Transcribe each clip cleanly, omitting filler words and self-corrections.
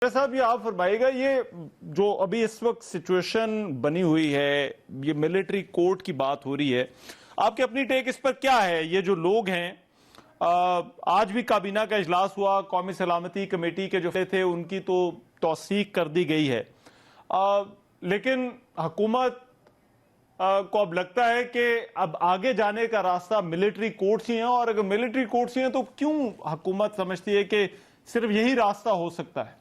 साहब ये आप फरमाइएगा, ये जो अभी इस वक्त सिचुएशन बनी हुई है, ये मिलिट्री कोर्ट की बात हो रही है, आपकी अपनी टेक इस पर क्या है? ये जो लोग हैं, आज भी काबीना का इजलास हुआ, कौमी सलामती कमेटी के जो थे उनकी तो तौसीक कर दी गई है, लेकिन हुकूमत को अब लगता है कि अब आगे जाने का रास्ता मिलिट्री कोर्ट्स ही हैं, और अगर मिलिट्री कोर्ट्स ही हैं तो क्यों हुकूमत समझती है कि सिर्फ यही रास्ता हो सकता है?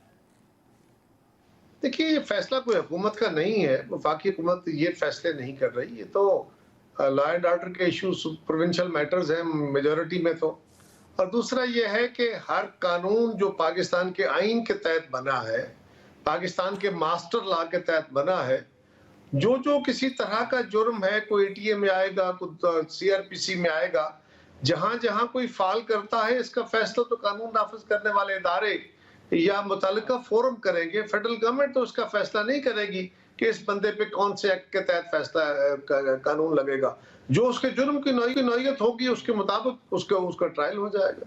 देखिए, ये फैसला कोई हुकूमत का नहीं है, वफाकी हुकूमत ये फैसले नहीं कर रही। ये तो लॉ एंड ऑर्डर के इश्यूज, प्रोविंशियल मैटर्स हैं मेजॉरिटी में तो। और दूसरा ये है कि हर कानून जो पाकिस्तान के आइन के तहत बना है, पाकिस्तान के मास्टर लॉ के तहत बना है, जो किसी तरह का जुर्म है, कोई एटीए में आएगा, कोई सीआरपीसी में आएगा, जहां जहां कोई फाल करता है, इसका फैसला तो कानून नाफिज करने वाले इदारे या मुतालिका फोरम करेंगे। फेडरल गवर्नमेंट तो उसका फैसला नहीं करेगी कि इस बंदे पे कौन से एक्ट के तहत फैसला कानून लगेगा। जो उसके जुर्म की नौयत होगी उसके मुताबिक उसका ट्रायल हो जाएगा।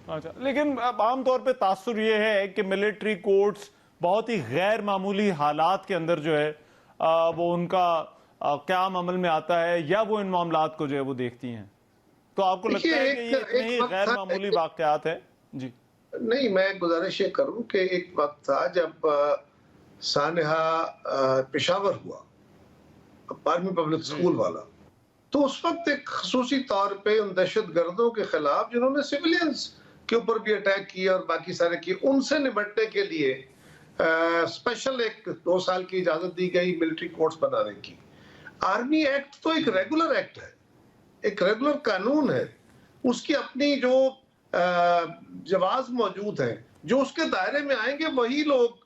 अच्छा, लेकिन आमतौर पे तासुर ये है कि मिलिट्री कोर्ट्स बहुत ही गैर मामूली हालात के अंदर जो है वो उनका क्या अमल में आता है, या वो इन मामलात को जो है वो देखती हैं। तो आपको लगता है कि ये इतने ही गैर मामूली वाकयात है? जी नहीं, मैं गुजारिश ये करूं कि एक वक्त था जब सानहा पेशावर हुआ, आर्मी पब्लिक स्कूल वाला, तो उस वक्त एक खसूसी तौर पे उन दहशतगर्दों के खिलाफ जिन्होंने सिविलियंस के ऊपर भी अटैक किया और बाकी सारे किए, उनसे निपटने के लिए स्पेशल एक 2 साल की इजाजत दी गई मिलिट्री कोर्ट्स बनाने की। आर्मी एक्ट तो एक रेगुलर एक्ट है, एक रेगुलर कानून है, उसकी अपनी जो जवाज मौजूद है, जो उसके दायरे में आएंगे वही लोग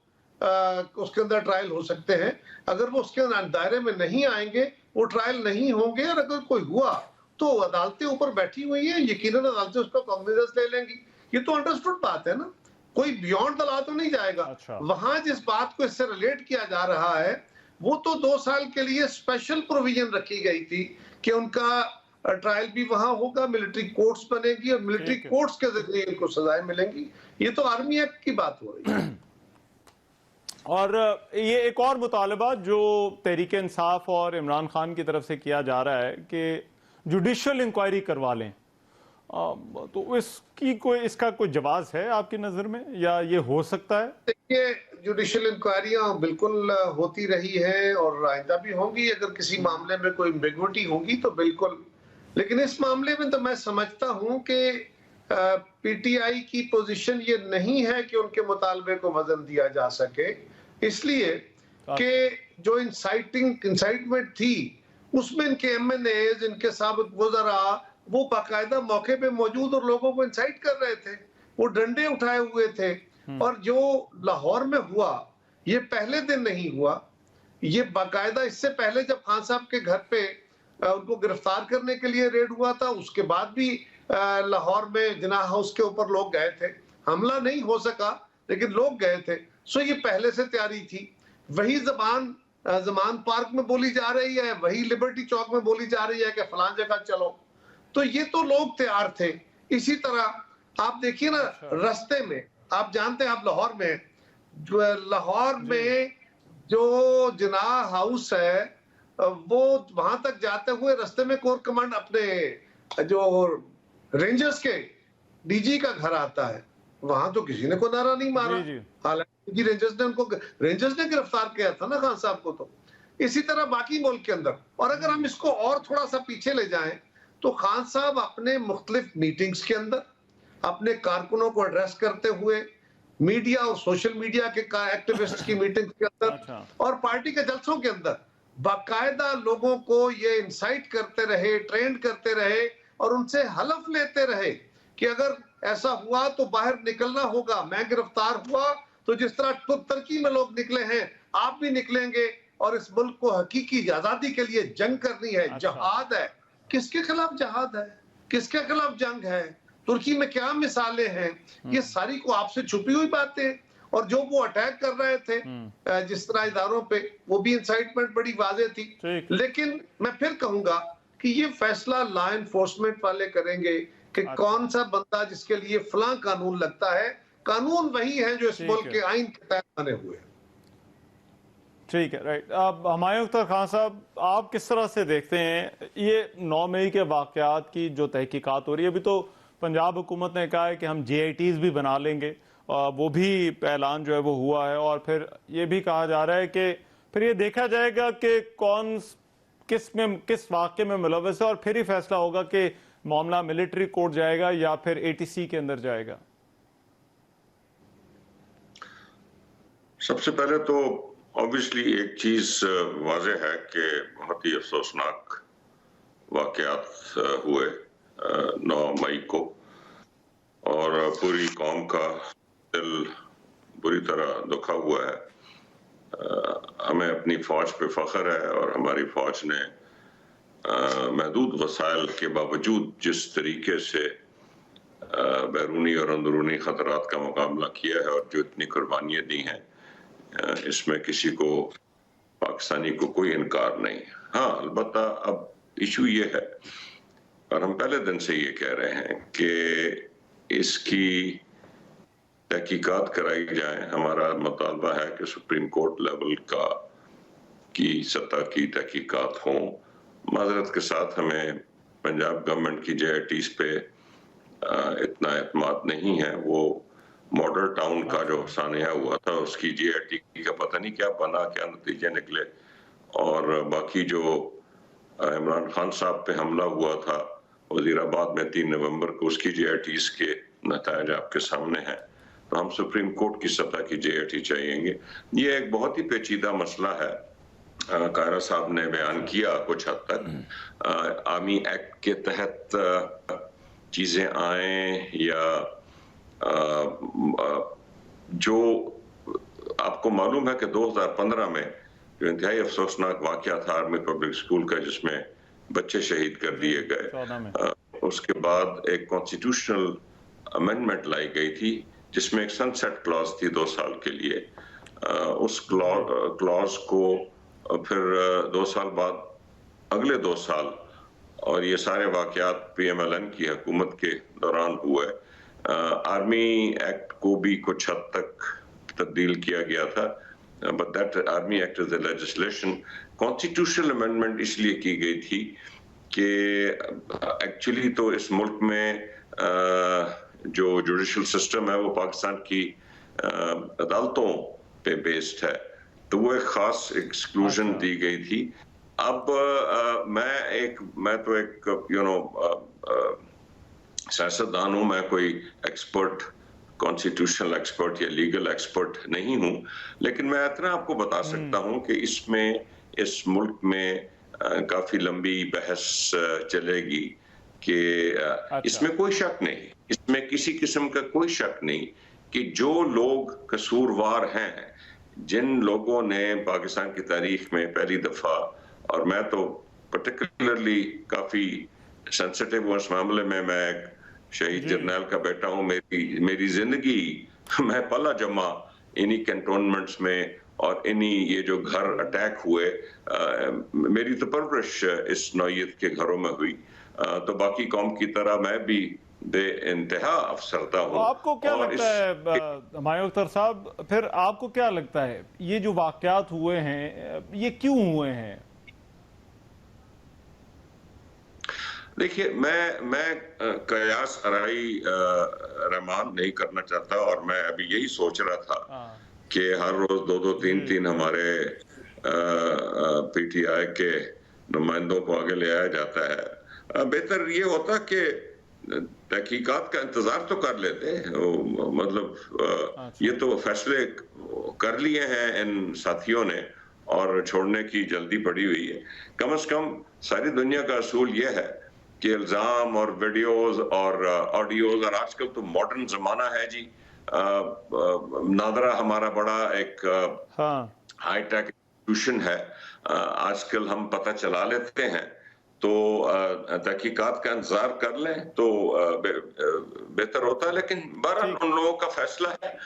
उसके अंदर ट्रायल हो सकते हैं। अगर वो उसके दायरे में नहीं आएंगे वो ट्रायल नहीं होंगे, और अगर कोई हुआ तो अदालतें ऊपर बैठी हुई है, यकीनन अदालतें उसका कॉग्निजेंस ले लेंगी। ये तो अंडरस्टूड बात है ना, कोई बियॉन्ड द लॉ तो नहीं जाएगा। अच्छा। वहां जिस बात को इससे रिलेट किया जा रहा है वो तो 2 साल के लिए स्पेशल प्रोविजन रखी गई थी कि उनका ट्रायल भी वहां होगा, मिलिट्री कोर्ट्स बनेगी और मिलिट्री कोर्ट्स के जरिए इनको सजाएं मिलेंगी। ये तो आर्मी एक्ट की बात हो रही है। और ये एक और मुतालबा जो तहरीक इंसाफ और इमरान खान की तरफ से किया जा रहा है कि जुडिशियल इंक्वायरी करवा लें, तो इसका कोई जवाब है आपकी नजर में, या ये हो सकता है? देखिए, जुडिशियल इंक्वायरियां बिल्कुल होती रही है और आइंदा भी होंगी। अगर किसी मामले में कोई एम्बिग्विटी होगी तो बिल्कुल, लेकिन इस मामले में तो मैं समझता हूं कि पीटीआई की पोजीशन ये नहीं है कि उनके मुतालबे को वजन दिया जा सके, इसलिए कि जो इंसाइटमेंट थी उसमें इनके एमएनएज, इनके साबिक वज़रा वो बाकायदा मौके पे मौजूद और लोगों को इंसाइट कर रहे थे, वो डंडे उठाए हुए थे। और जो लाहौर में हुआ ये पहले दिन नहीं हुआ, ये बाकायदा इससे पहले जब खान साहब के घर पे उनको गिरफ्तार करने के लिए रेड हुआ था, उसके बाद भी लाहौर में जिनाह हाउस के ऊपर लोग गए थे। हमला नहीं हो सका लेकिन लोग गए थे। सो ये पहले से तैयारी थी। वही जमान पार्क में बोली जा रही है, वही लिबर्टी चौक में बोली जा रही है कि फलां जगह चलो, तो ये तो लोग तैयार थे। इसी तरह आप देखिए ना, रास्ते में आप जानते हैं, आप लाहौर में, जो लाहौर में जो जिनाह हाउस है वो वहां तक जाते हुए रास्ते में कोर कमांड अपने जो रेंजर्स के डीजी का घर आता है, वहां तो किसी ने को नारा नहीं मारा, हालांकि रेंजर्स ने गिरफ्तार किया था ना खान साहब को। तो इसी तरह बाकी मुल्क के अंदर, और अगर हम इसको और थोड़ा सा पीछे ले जाएं तो खान साहब अपने मुख्तलिफ मीटिंग्स के अंदर अपने कारकुनों को एड्रेस करते हुए, मीडिया और सोशल मीडिया के एक्टिविस्ट की मीटिंग के अंदर और पार्टी के जलसों के अंदर बाकायदा लोगों को ये इंसाइट करते रहे, ट्रेंड करते रहे और उनसे हलफ लेते रहे कि अगर ऐसा हुआ तो बाहर निकलना होगा। मैं गिरफ्तार हुआ तो जिस तरह तुर्की में लोग निकले हैं आप भी निकलेंगे, और इस मुल्क को हकीकी आजादी के लिए जंग करनी है। जहाद है, किसके खिलाफ जहाद है, किसके खिलाफ जंग है, तुर्की में क्या मिसालें हैं, ये सारी को आपसे छुपी हुई बातें। और जो वो अटैक कर रहे थे जिस तरह इदारों पे, वो भी इंसाइटमेंट बड़ी वाज़ेह थी। लेकिन मैं फिर कहूंगा कि ये फैसला लॉ एनफोर्समेंट वाले करेंगे कि कौन सा बंदा जिसके लिए फलां कानून लगता है कानून वही है जो इस ठीक मुल्क है। के आइन के तहत बने हुए हैं। ठीक है, राइट। अब हुमायूं अख्तर खान साहब, आप किस तरह से देखते हैं ये 9 मई के वाकयात की जो तहकीकात हो रही है? अभी तो पंजाब हुकूमत ने कहा है कि हम JITs भी बना लेंगे, वो भी ऐलान जो है वो हुआ है, और फिर ये भी कहा जा रहा है कि फिर ये देखा जाएगा कि कौन किस वाक़े में मुलव्वस है, और फिर ही फैसला होगा कि मामला मिलिट्री कोर्ट जाएगा या फिर ATC के अंदर जाएगा। सबसे पहले तो ऑब्वियसली एक चीज वाज़ेह है कि बहुत ही अफसोसनाक वाकयात हुए 9 मई को, और पूरी कौम का दिल बुरी तरह दुखा हुआ है। हमें अपनी फौज पे फख्र है, और हमारी फौज ने महदूद वसाइल के बावजूद जिस तरीके से बैरूनी और अंदरूनी खतरात का मुकाबला किया है और जो इतनी कुर्बानियां दी हैं, इसमें किसी को, पाकिस्तानी को कोई इनकार नहीं। हाँ, अलबत्ता अब इशू ये है, और हम पहले दिन से ये कह रहे हैं कि इसकी तहकीकात कराई जाए। हमारा मुतालबा है कि सुप्रीम कोर्ट लेवल की सतह की तहकीकात हों। माजरत के साथ हमें पंजाब गवर्नमेंट की JITs पे इतना एतमाद नहीं है। वो मॉडल टाउन का जो सानिया हुआ था, उसकी JIT का पता नहीं क्या बना, क्या नतीजे निकले, और बाकी जो इमरान खान साहब पे हमला हुआ था वजीराबाद में 3 नवंबर को, उसकी JITs के नतीजे आपके सामने हैं। तो हम सुप्रीम कोर्ट की सतह की JIT चाहिएंगे। ये एक बहुत ही पेचीदा मसला है। कायरा साहब ने बयान किया कुछ हद तक आर्मी एक्ट के तहत चीजें आए, या जो आपको मालूम है कि 2015 में जो इंतहाई अफसोसनाक वाकया था आर्मी पब्लिक स्कूल का, जिसमें बच्चे शहीद कर दिए गए, उसके बाद एक कॉन्स्टिट्यूशनल अमेंडमेंट लाई गई थी जिसमें एक सनसेट क्लॉज थी 2 साल के लिए। उस क्लॉज को फिर 2 साल बाद, अगले 2 साल, और ये सारे वाकयात PMLN की हुकूमत के दौरान हुए, आर्मी एक्ट को भी कुछ हद तक तब्दील किया गया था। But that army act is a legislation. Constitutional amendment इसलिए की गई थी कि एक्चुअली तो इस मुल्क में जो जुडिशल सिस्टम है वो पाकिस्तान की अदालतों पे बेस्ड है, तो वो एक खास एक्सक्लूजन दी गई थी। अब मैं तो एक सियासतदान हूँ, मैं कोई एक्सपर्ट, कॉन्स्टिट्यूशनल एक्सपर्ट या लीगल एक्सपर्ट नहीं हूँ, लेकिन मैं इतना आपको बता सकता हूँ कि इसमें, इस मुल्क में काफी लंबी बहस चलेगी कि इसमें कोई शक नहीं, इसमें किसी किस्म का कोई शक नहीं कि जो लोग कसूरवार हैं, जिन लोगों ने पाकिस्तान की तारीख में पहली दफा, और मैं तो पर्टिकुलरली काफी सेंसिटिव हूँ इस मामले में, मैं एक शहीद जर्नैल का बेटा हूँ, मेरी जिंदगी, मैं पला जमा इन्हीं कैंटोनमेंट्स में और इन्हीं ये जो घर अटैक हुए, मेरी तो परवरिश इस नौयत के घरों में हुई, तो बाकी कौम की तरह मैं भी बेइंतहा अफसरदा हूँ। आपको क्या लगता है हुमायूं अख्तर साहब, फिर आपको क्या लगता है ये जो वाकयात हुए हैं ये क्यों हुए हैं? देखिए, मैं कयास आराई रहमान नहीं करना चाहता, और मैं अभी यही सोच रहा था कि हर रोज 2-2, 3-3 हमारे PTI के नुमाइंदों को आगे ले आया जाता है। बेहतर ये होता कि तहकीकात का इंतजार तो कर लेते, मतलब ये तो फैसले कर लिए हैं इन साथियों ने, और छोड़ने की जल्दी पड़ी हुई है। कम से कम सारी दुनिया का असूल ये है कि इल्जाम और वीडियोस और ऑडियोज, और आजकल तो मॉडर्न जमाना है जी, नादरा हमारा बड़ा एक हाईटेक इंस्टीट्यूशन है, आजकल हम पता चला लेते हैं, तो तहकीकात का इंतजार कर लें तो बेहतर होता है। लेकिन बहरहाल उन लोगों का फैसला है,